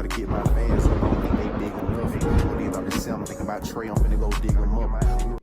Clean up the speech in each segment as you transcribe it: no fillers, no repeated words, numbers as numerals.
gotta get my fans, so I don't think they big enough. When they about to sell, I'm thinking about Trey, I'm finna go dig them up.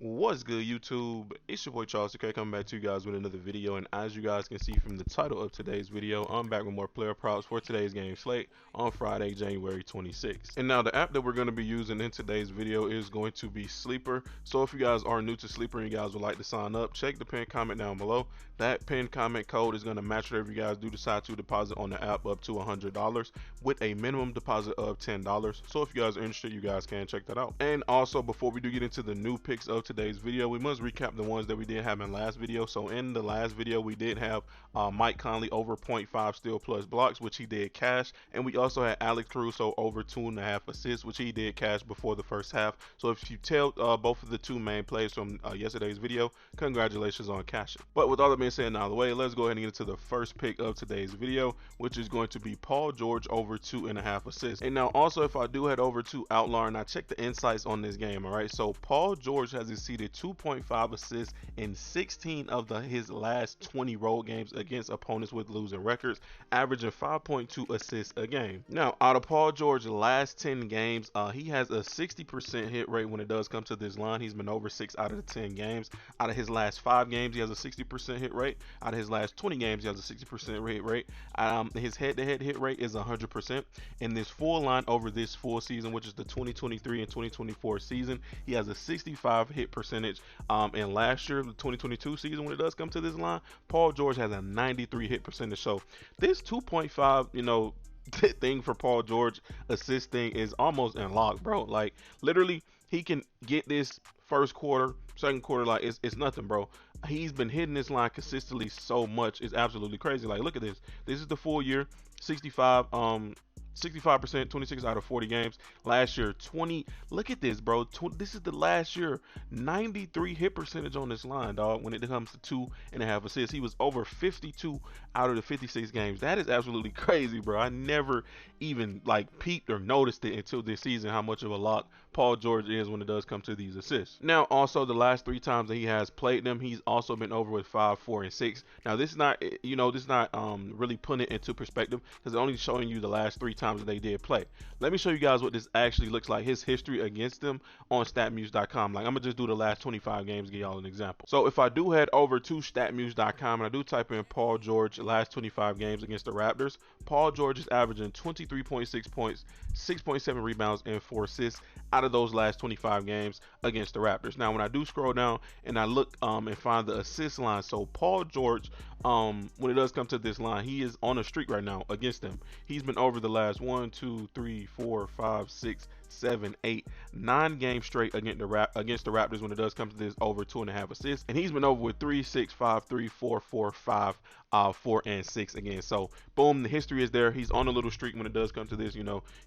What's good, YouTube? It's your boy Charles, okay, coming back to you guys with another video. And as you guys can see from the title of today's video, I'm back with more player props for today's game slate on Friday, January 26th. And now the app that we're going to be using in today's video is going to be Sleeper. So if you guys are new to Sleeper and you guys would like to sign up, check the pinned comment down below. That pinned comment code is going to match whatever you guys do decide to deposit on the app up to $100 with a minimum deposit of $10. So if you guys are interested, you guys can check that out. And also, before we do get into the new picks of today's video, we must recap the ones that we did have in last video. So in the last video, we did have Mike Conley over 0.5 steal plus blocks, which he did cash, and we also had Alex Caruso over 2.5 assists, which he did cash before the first half. So if you tell both of the two main plays from yesterday's video, congratulations on cashing. But with all that being said out of the way, let's go ahead and get into the first pick of today's video, which is going to be Paul George over 2.5 assists. And now also, if I do head over to Outlaw and I check the insights on this game, all right, so Paul George has exceeded 2.5 assists in 16 of his last 20 road games against opponents with losing records, averaging 5.2 assists a game. Now, out of Paul George's last 10 games, he has a 60% hit rate when it does come to this line. He's been over 6 out of the 10 games. Out of his last 5 games, he has a 60% hit rate. Out of his last 20 games, he has a 60% hit rate. His head-to-head hit rate is 100%. In this full line over this full season, which is the 2023 and 2024 season, he has a 65 hit percentage. And last year, the 2022 season, when it does come to this line, Paul George has a 93 hit percentage. So this 2.5, thing for Paul George assist thing is almost unlocked, bro. Like literally, he can get this first quarter, second quarter, like it's nothing, bro. He's been hitting this line consistently so much, it's absolutely crazy. Like look at this. This is the full year, 65%, 26 out of 40 games. Last year, 20. Look at this, bro. This is the last year, 93 hit percentage on this line, dog. When it comes to 2.5 assists, he was over 52 out of the 56 games. That is absolutely crazy, bro. I never even like peeped or noticed it until this season how much of a lock Paul George is when it does come to these assists. Now, also the last 3 times that he has played them, he's also been over with 5, 4, and 6. Now, this is not, really putting it into perspective because it's only showing you the last 3 times that they did play. Let me show you guys what this actually looks like, his history against them on statmuse.com. Like I'm gonna just do the last 25 games to give y'all an example. So if I do head over to statmuse.com and I do type in Paul George last 25 games against the Raptors, Paul George is averaging 23.6 points, 6.7 rebounds, and 4 assists out of those last 25 games against the Raptors. Now when I do scroll down and I look and find the assist line, so Paul George, when it does come to this line, he is on a streak right now against them. He's been over the last 1, 2, 3, 4, 5, 6, 7, 8, 9 games straight against the Raptors when it does come to this over 2.5 assists, and he's been over with 3, 6, 5, 3, 4, 4, 5, 4, and 6 again. So boom, the history is there. He's on a little streak when it does come to this.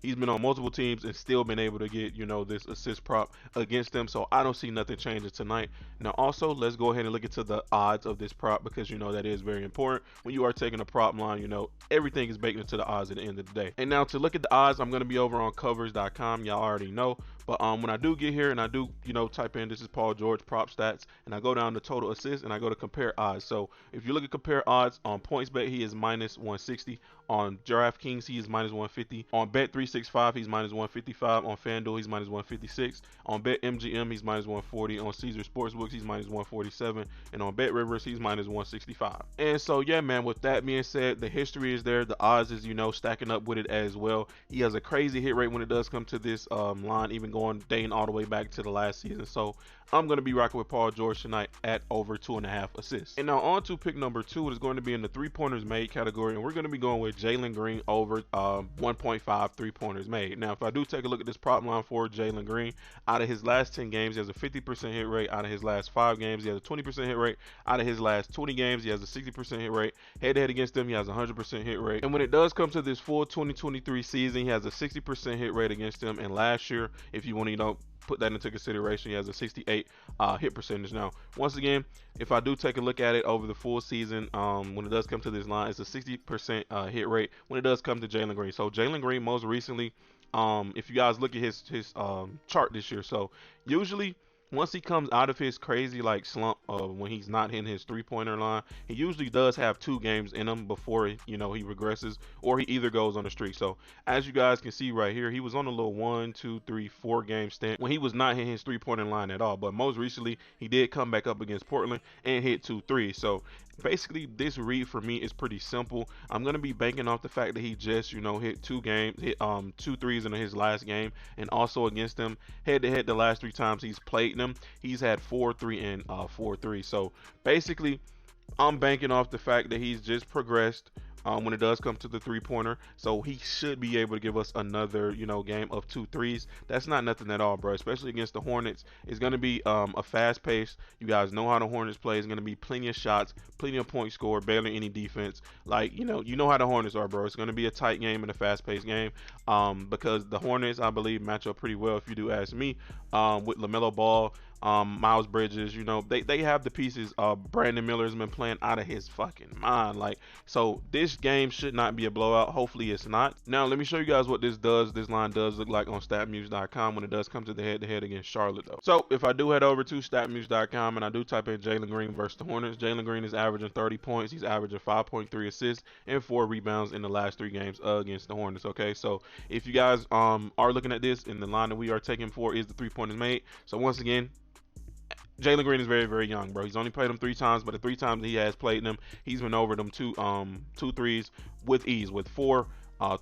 He's been on multiple teams and still been able to get this assist prop against them. So I don't see nothing changing tonight. Now also, let's go ahead and look into the odds of this prop because that is very important when you are taking a prop line. Everything is baked into the odds at the end of the day. And now to look at the odds, I'm going to be over on covers.com. Y'all already know. But when I do get here and I do, type in this is Paul George prop stats and I go down to total assists and I go to compare odds. So if you look at compare odds on PointsBet, he is minus 160. On DraftKings, he is minus 150. On Bet365, he's minus 155. On FanDuel, he's minus 156. On BetMGM, he's minus 140. On Caesar Sportsbooks, he's minus 147. And on BetRivers, he's minus 165. And so, yeah, man, with that being said, the history is there. The odds is, stacking up with it as well. He has a crazy hit rate when it does come to this line, even going dating all the way back to the last season. So I'm going to be rocking with Paul George tonight at over 2.5 assists. And now on to pick number 2. It is going to be in the 3-pointers made category, and we're going to be going with Jalen Green over 1.5 3-pointers made. Now if I do take a look at this prop line for Jalen Green, out of his last 10 games, he has a 50% hit rate. Out of his last 5 games, he has a 20% hit rate. Out of his last 20 games, he has a 60% hit rate. Head to head against them, he has a 100% hit rate. And when it does come to this full 2023 season, he has a 60% hit rate against them. And last year, if you want to put that into consideration, he has a 68 hit percentage. Now once again, if I do take a look at it over the full season, when it does come to this line, it's a 60% hit rate when it does come to Jalen Green. So Jalen Green most recently, if you guys look at his chart this year, so usually once he comes out of his crazy like slump when he's not hitting his 3-pointer line, he usually does have 2 games in him before he regresses or he either goes on a streak. So as you guys can see right here, he was on a little 1, 2, 3, 4 game stint when he was not hitting his 3-pointer line at all. But most recently, he did come back up against Portland and hit 2 threes. So basically, this read for me is pretty simple. I'm gonna be banking off the fact that he just hit 2 threes in his last game, and also against them head to head the last 3 times he's played them, he's had 4 3 and 4 3. So basically, I'm banking off the fact that he's just progressed when it does come to the 3-pointer. So he should be able to give us another, game of 2 threes. That's not nothing at all, bro. Especially against the Hornets. It's going to be a fast pace. You guys know how the Hornets play. It's going to be plenty of shots, plenty of points scored, barely any defense. Like, you know how the Hornets are, bro. It's going to be a tight game and a fast paced game because the Hornets, I believe, match up pretty well, if you do ask me, with LaMelo Ball. Miles Bridges, they have the pieces. Brandon Miller's been playing out of his fucking mind. Like, so this game should not be a blowout. Hopefully it's not. Now let me show you guys what this line does look like on statmuse.com when it does come to the head-to-head against Charlotte though. So if I do head over to statmuse.com and I do type in Jalen Green versus the Hornets, Jalen Green is averaging 30 points. He's averaging 5.3 assists and 4 rebounds in the last 3 games against the Hornets. Okay, so if you guys are looking at this, and the line that we are taking for is the 3-pointers made. So once again, Jalen Green is very, very young, bro. He's only played them 3 times, but the 3 times he has played them, he's been over them 2 threes with ease, with 4,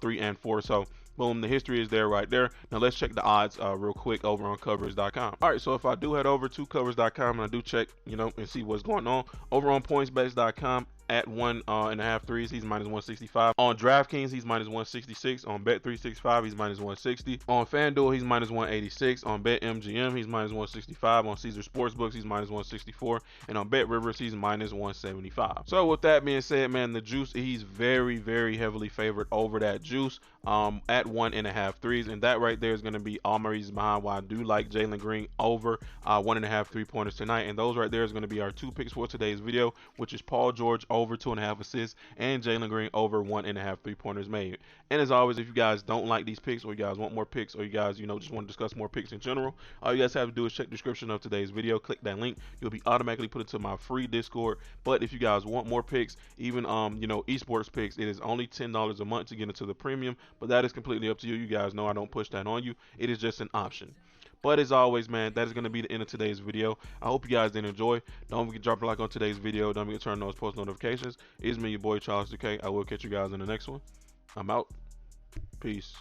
3, and 4. So boom, the history is there right there. Now let's check the odds real quick over on covers.com. All right, so if I do head over to covers.com and I do check, and see what's going on over on pointsbets.com, at 1.5 threes, he's minus 165. On DraftKings, he's minus 166. On Bet365, he's minus 160. On FanDuel, he's minus 186. On BetMGM, he's minus 165. On Caesar Sportsbooks, he's minus 164. And on BetRivers, he's minus 175. So with that being said, man, the juice, he's very, very heavily favored over that juice at 1.5 threes. And that right there is going to be all my reasons behind why I do like Jalen Green over 1.5 3-pointers tonight. And those right there is going to be our 2 picks for today's video, which is Paul George over 2.5 assists and Jalen Green over 1.5 3-pointers made. And as always, if you guys don't like these picks, or you guys want more picks, or you guys just want to discuss more picks in general, all you guys have to do is check the description of today's video, click that link, you'll be automatically put into my free Discord. But if you guys want more picks, even esports picks, it is only $10 a month to get into the premium, but that is completely up to you. You guys know I don't push that on you. It is just an option. But as always, man, that is going to be the end of today's video. I hope you guys did enjoy. Don't forget to drop a like on today's video. Don't forget to turn on those post notifications. It's me, your boy, Charles 2K. I will catch you guys in the next one. I'm out. Peace.